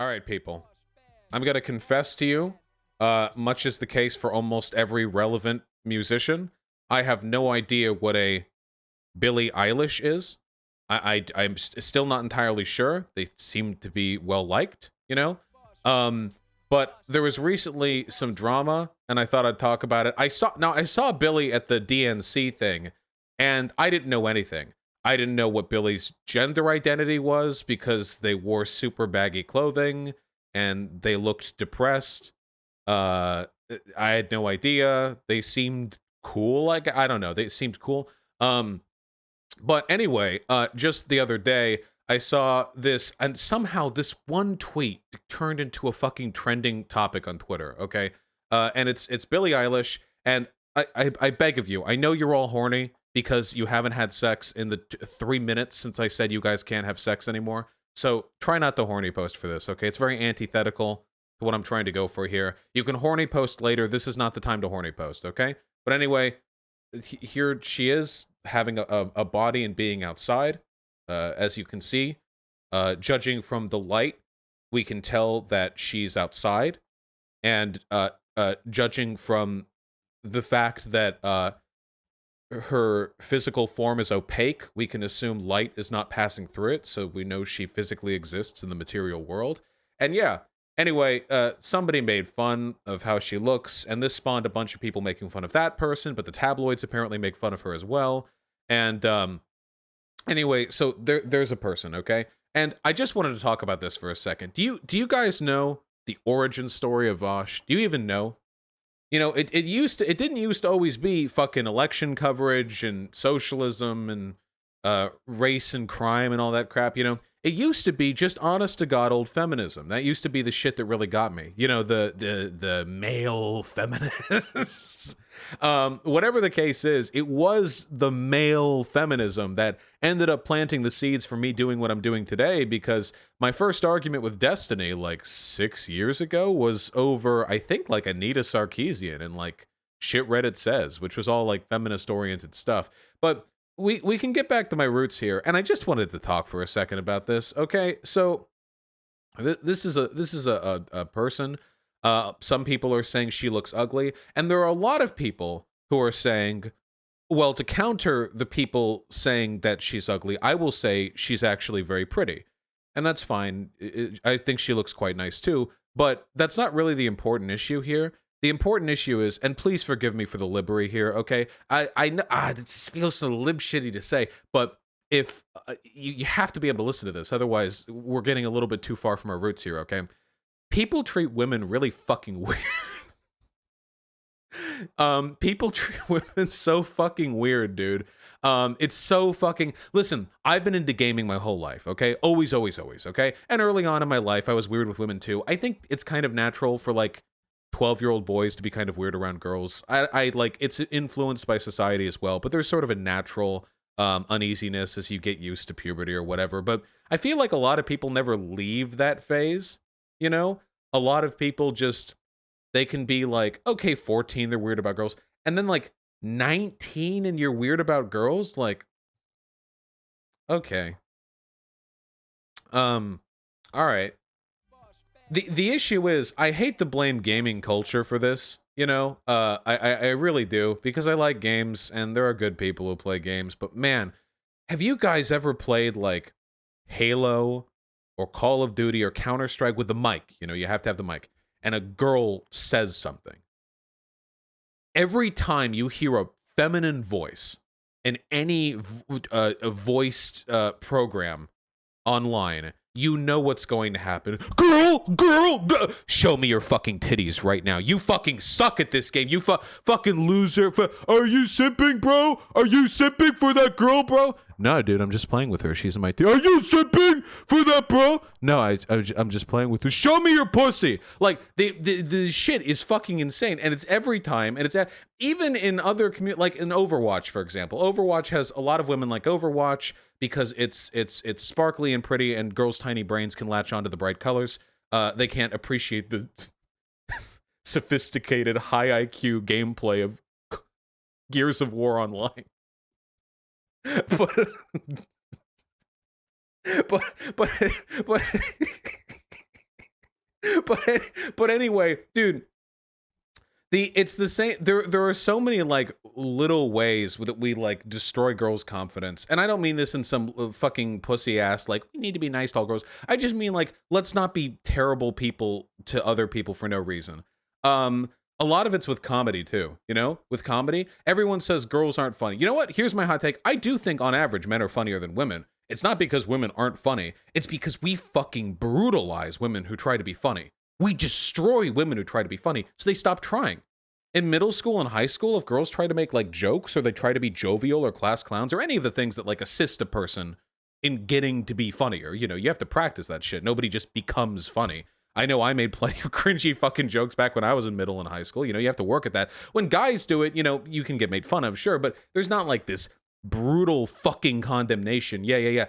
All right, people. I'm going to confess to you, much as the case for almost every relevant musician, I have no idea what a Billie Eilish is. I'm still not entirely sure. They seem to be well liked, you know? Um, but there was recently some drama, and I thought I'd talk about it. I saw Billie at the DNC thing, and I didn't know anything. I didn't know what Billie's gender identity was because they wore super baggy clothing and they looked depressed. I had no idea. They seemed cool. Like, I don't know. They seemed cool. But anyway, just the other day, I saw this, and somehow this one tweet turned into a fucking trending topic on Twitter. Okay, and it's Billie Eilish, and I beg of you, I know you're all horny because you haven't had sex in the 3 minutes since I said you guys can't have sex anymore. So try not to horny post for this. Okay, it's very antithetical to what I'm trying to go for here. You can horny post later. This is not the time to horny post. Okay, but anyway, here she is having a body and being outside. As you can see, judging from the light, we can tell that she's outside. And judging from the fact that her physical form is opaque, we can assume light is not passing through it, so we know she physically exists in the material world. And yeah, anyway, somebody made fun of how she looks, and this spawned a bunch of people making fun of that person, but the tabloids apparently make fun of her as well. And anyway, so there's a person, okay? And I just wanted to talk about this for a second. Do you guys know the origin story of Vosh? Do you even know? You know, it didn't used to always be fucking election coverage and socialism and race and crime and all that crap, you know? It used to be just honest to God old feminism. That used to be the shit that really got me. You know, the male feminists. Whatever the case is, it was the male feminism that ended up planting the seeds for me doing what I'm doing today, because my first argument with Destiny like 6 years ago was over, I think, like Anita Sarkeesian and like shit Reddit says, which was all like feminist oriented stuff. But we can get back to my roots here, and I just wanted to talk for a second about this. Okay, so this is a person. Some people are saying she looks ugly, and there are a lot of people who are saying, well, to counter the people saying that she's ugly, I will say she's actually very pretty, and that's fine. I think she looks quite nice too, but that's not really the important issue here. The important issue is, and please forgive me for the libbery here, okay? I know it feels so lib shitty to say, but if you have to be able to listen to this, otherwise we're getting a little bit too far from our roots here, okay? People treat women really fucking weird. People treat women so fucking weird, dude. It's so fucking... Listen, I've been into gaming my whole life, okay? Always, okay? And early on in my life, I was weird with women too. I think it's kind of natural for, like, 12-year-old boys to be kind of weird around girls. I like, it's influenced by society as well, but there's sort of a natural uneasiness as you get used to puberty or whatever. But I feel like a lot of people never leave that phase, you know? A lot of people just, they can be like, okay, 14, they're weird about girls. And then like 19 and you're weird about girls? Like, okay. All right. The issue is, I hate to blame gaming culture for this, you know? I really do, because I like games, and there are good people who play games, but man, have you guys ever played, like, Halo, or Call of Duty, or Counter-Strike with the mic? You know, you have to have the mic, and a girl says something. Every time you hear a feminine voice in any voiced program online, you know what's going to happen. Girl, show me your fucking titties right now. You fucking suck at this game. You fucking loser. Are you simping, bro? Are you simping for that girl, bro? No, dude, I'm just playing with her. She's in my team. Are you simping for that, bro? No, I'm just playing with her. Show me your pussy. Like, the shit is fucking insane, and it's every time, and it's even in other like in Overwatch, for example. Overwatch has a lot of women like Overwatch because it's sparkly and pretty, and girls' tiny brains can latch onto the bright colors. They can't appreciate the sophisticated, high IQ gameplay of Gears of War Online. but but but but anyway, dude, it's the same. There are so many like little ways that we like destroy girls' confidence, and I don't mean this in some fucking pussy ass like we need to be nice to all girls. I just mean like let's not be terrible people to other people for no reason. A lot of it's with comedy too. You know, with comedy, everyone says girls aren't funny. You know what? Here's my hot take. I do think on average men are funnier than women. It's not because women aren't funny. It's because we fucking brutalize women who try to be funny. We destroy women who try to be funny, so they stop trying. In middle school and high school, if girls try to make like jokes or they try to be jovial or class clowns or any of the things that like assist a person in getting to be funnier, you know, you have to practice that shit. Nobody just becomes funny. I know I made plenty of cringy fucking jokes back when I was in middle and high school. You know, you have to work at that. When guys do it, you know, you can get made fun of, sure, but there's not like this brutal fucking condemnation. Yeah.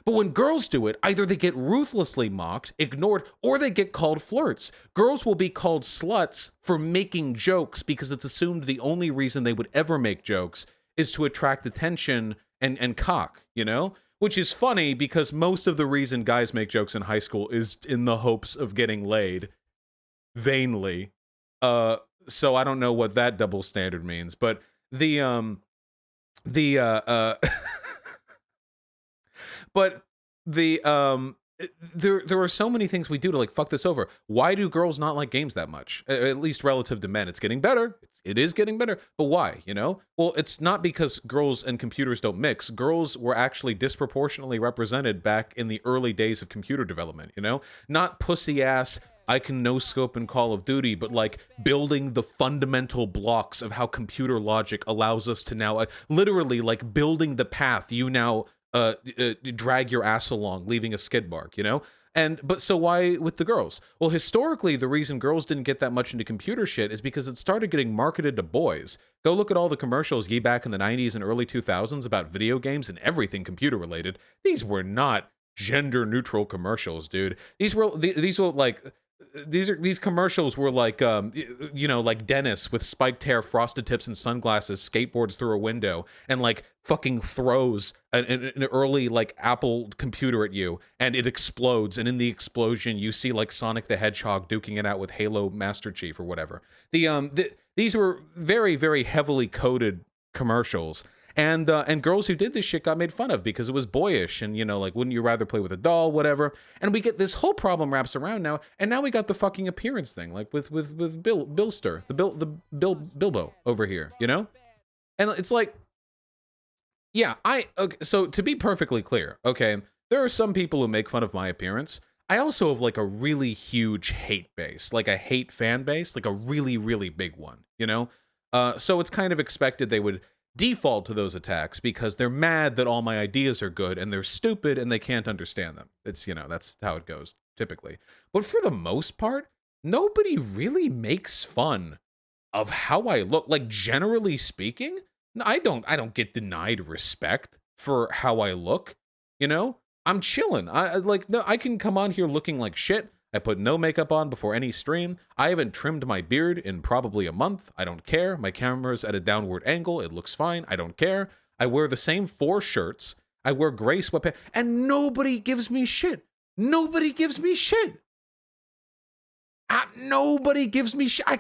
But when girls do it, either they get ruthlessly mocked, ignored, or they get called flirts. Girls will be called sluts for making jokes because it's assumed the only reason they would ever make jokes is to attract attention and cock, you know? Which is funny because most of the reason guys make jokes in high school is in the hopes of getting laid vainly. So I don't know what that double standard means, but but there are so many things we do to like fuck this over. Why do girls not like games that much? At least relative to men. It's getting better. It is getting better. But why, you know? Well, it's not because girls and computers don't mix. Girls were actually disproportionately represented back in the early days of computer development, you know? Not pussy ass I can no scope in Call of Duty, but like building the fundamental blocks of how computer logic allows us to now literally like building the path you now drag your ass along, leaving a skid mark, you know? But so why with the girls? Well, historically, the reason girls didn't get that much into computer shit is because it started getting marketed to boys. Go look at all the commercials ye back in the 90s and early 2000s about video games and everything computer related. These were not gender neutral commercials, dude. These were like these commercials were like you know, like Dennis with spiked hair, frosted tips and sunglasses skateboards through a window and like fucking throws an early like Apple computer at you and it explodes, and in the explosion you see like Sonic the Hedgehog duking it out with Halo Master Chief or whatever. These were very, very heavily coded commercials. And girls who did this shit got made fun of because it was boyish and, you know, like, wouldn't you rather play with a doll, whatever. And we get this whole problem wraps around now, and now we got the fucking appearance thing, like with Billster, Bilbo over here, you know? And it's like, yeah, okay, so to be perfectly clear, okay, there are some people who make fun of my appearance. I also have like a really huge hate base, like a hate fan base, like a really, really big one, you know? So it's kind of expected they would default to those attacks because they're mad that all my ideas are good and they're stupid and they can't understand them. It's, you know, that's how it goes typically. But for the most part, nobody really makes fun of how I look. Like, generally speaking, I don't get denied respect for how I look, you know? I'm chilling. I can come on here looking like shit. I put no makeup on before any stream. I haven't trimmed my beard in probably a month. I don't care. My camera's at a downward angle. It looks fine. I don't care. I wear the same 4 shirts. I wear gray sweatpants. And nobody gives me shit. Nobody gives me shit. Nobody gives me shit. I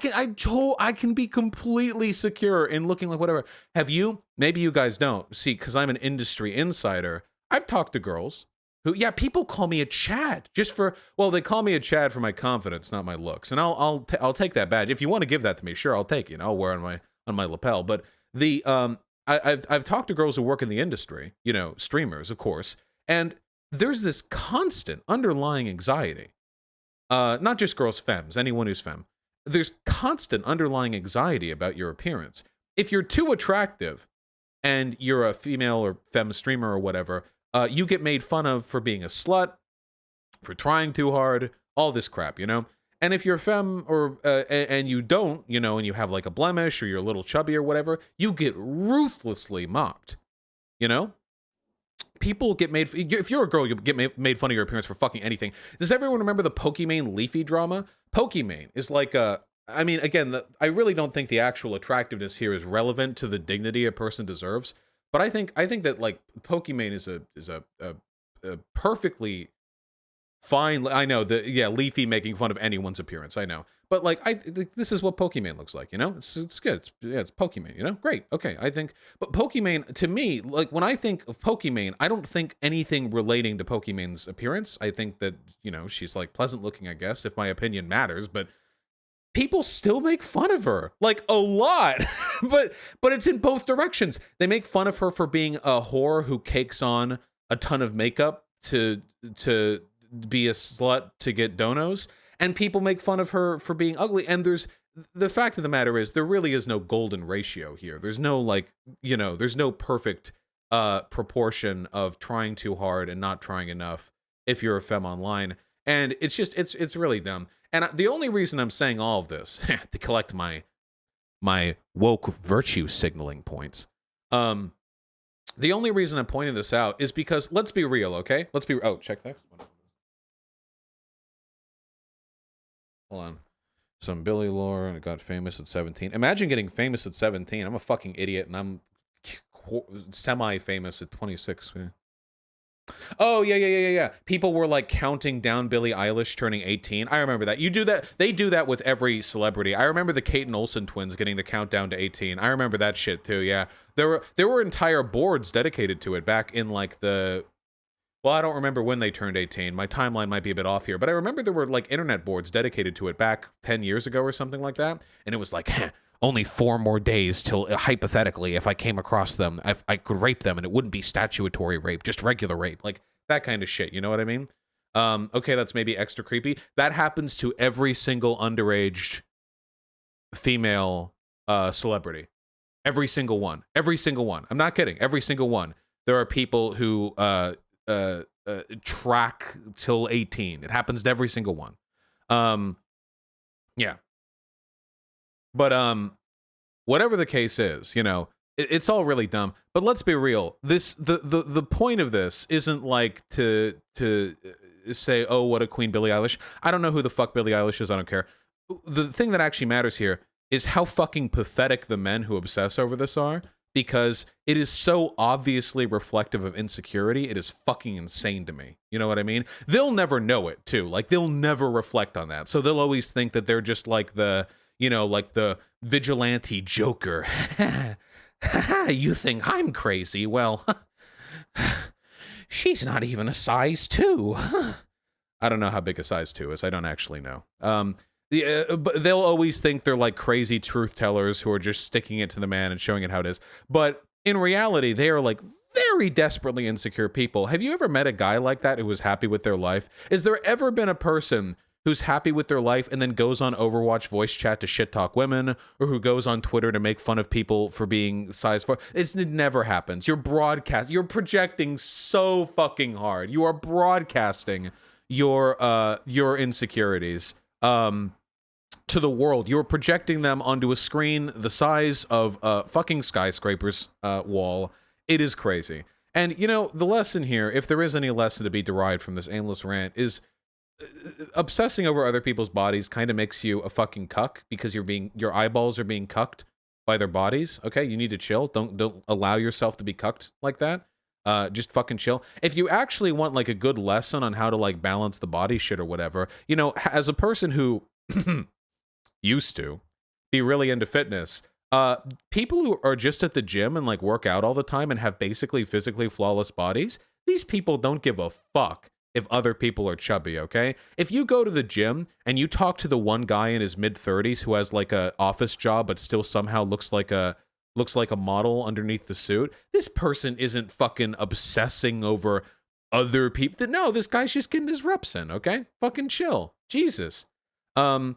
can be completely secure in looking like whatever. Have you? Maybe you guys don't. See, because I'm an industry insider. I've talked to girls who, yeah, people call me a Chad they call me a Chad for my confidence, not my looks. And I'll take that badge. If you want to give that to me, sure, I'll take it. And I'll wear it on my lapel. But I've talked to girls who work in the industry, you know, streamers, of course. And there's this constant underlying anxiety. Not just girls, femmes, anyone who's femme. There's constant underlying anxiety about your appearance. If you're too attractive and you're a female or femme streamer or whatever, you get made fun of for being a slut, for trying too hard, all this crap, you know? And if you're femme or and you don't, you know, and you have like a blemish or you're a little chubby or whatever, you get ruthlessly mocked, you know? People get made, if you're a girl, you get made fun of your appearance for fucking anything. Does everyone remember the Pokimane Leafy drama? Pokimane is like I mean, again, I really don't think the actual attractiveness here is relevant to the dignity a person deserves. But I think that like Pokimane is a perfectly fine. I know Leafy making fun of anyone's appearance. I know, but like this is what Pokimane looks like. You know, it's good. It's Pokimane. You know, great. Okay, I think. But Pokimane, to me, like when I think of Pokimane, I don't think anything relating to Pokimane's appearance. I think that, you know, she's like pleasant looking, I guess, if my opinion matters. But people still make fun of her, like a lot. but it's in both directions. They make fun of her for being a whore who cakes on a ton of makeup to be a slut to get donos, and people make fun of her for being ugly. And there's the fact of the matter is there really is no golden ratio here. There's no, like, you know, there's no perfect proportion of trying too hard and not trying enough if you're a femme online. And it's just it's really dumb. And the only reason I'm saying all of this to collect my woke virtue signaling points, the only reason I'm pointing this out is because, let's be real, okay? Oh, check that. Hold on. Some Billie lore, and it got famous at 17. Imagine getting famous at 17. I'm a fucking idiot, and I'm semi-famous at 26. Yeah. Oh, yeah. People were like counting down Billie Eilish turning 18. I remember that. You do that. They do that with every celebrity. I remember the Kate and Olsen twins getting the countdown to 18. I remember that shit too. Yeah. There were entire boards dedicated to it back in like well, I don't remember when they turned 18. My timeline might be a bit off here, but I remember there were like internet boards dedicated to it back 10 years ago or something like that. And it was like, only 4 more days till, hypothetically, if I came across them, I could rape them and it wouldn't be statutory rape, just regular rape. Like that kind of shit. You know what I mean? Okay, that's maybe extra creepy. That happens to every single underage female celebrity. Every single one. I'm not kidding. Every single one. There are people who track till 18. It happens to every single one. Yeah. But whatever the case is, you know, it's all really dumb. But let's be real. The point of this isn't like to say, oh, what a queen, Billie Eilish. I don't know who the fuck Billie Eilish is. I don't care. The thing that actually matters here is how fucking pathetic the men who obsess over this are, because it is so obviously reflective of insecurity. It is fucking insane to me. You know what I mean? They'll never know it too. Like they'll never reflect on that. So they'll always think that they're just like the, you know, like the vigilante Joker. You think I'm crazy? Well, she's not even a size 2. I don't know how big a size 2 is. I don't actually know. But they'll always think they're like crazy truth tellers who are just sticking it to the man and showing it how it is. But in reality, they are like very desperately insecure people. Have you ever met a guy like that who was happy with their life? Is there ever been a person who's happy with their life and then goes on Overwatch voice chat to shit talk women, or who goes on Twitter to make fun of people for being size 4? It never happens. You're projecting so fucking hard. You are broadcasting your insecurities to the world. You're projecting them onto a screen the size of a fucking skyscraper's wall. It is crazy. And, you know, the lesson here, if there is any lesson to be derived from this aimless rant, is obsessing over other people's bodies kind of makes you a fucking cuck, because your eyeballs are being cucked by their bodies. Okay, you need to chill. Don't allow yourself to be cucked like that. Just fucking chill. If you actually want like a good lesson on how to like balance the body shit or whatever, you know, as a person who used to be really into fitness, people who are just at the gym and like work out all the time and have basically physically flawless bodies, these people don't give a fuck if other people are chubby, okay? If you go to the gym and you talk to the one guy in his mid-30s who has like a office job but still somehow looks like a model underneath the suit, this person isn't fucking obsessing over other people. No, this guy's just getting his reps in, okay? Fucking chill. Jesus. Now,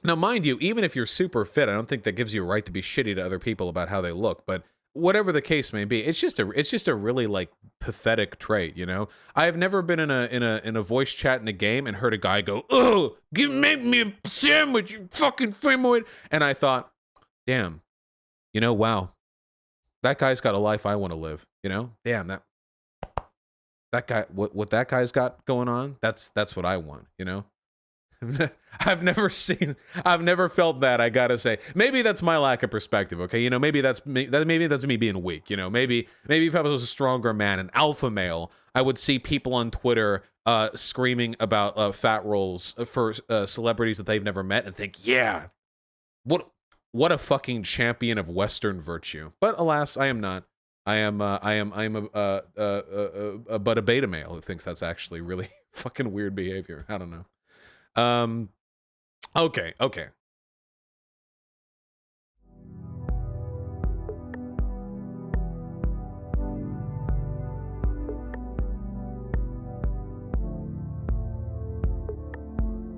mind you, even if you're super fit, I don't think that gives you a right to be shitty to other people about how they look, but whatever the case may be, it's just a really like pathetic trait, you know. I have never been in a voice chat in a game and heard a guy go, "Oh, make me a sandwich, you fucking femoid," and I thought, damn, you know, wow, that guy's got a life I want to live, you know. Damn, that guy, what that guy's got going on, that's what I want, you know. I've never felt that, I gotta say. Maybe that's my lack of perspective, okay? You know, maybe that's me being weak, you know? Maybe if I was a stronger man, an alpha male, I would see people on Twitter screaming about fat rolls for celebrities that they've never met and think, yeah, what a fucking champion of Western virtue. But alas, I am not. I am but a beta male who thinks that's actually really fucking weird behavior. I don't know. Okay.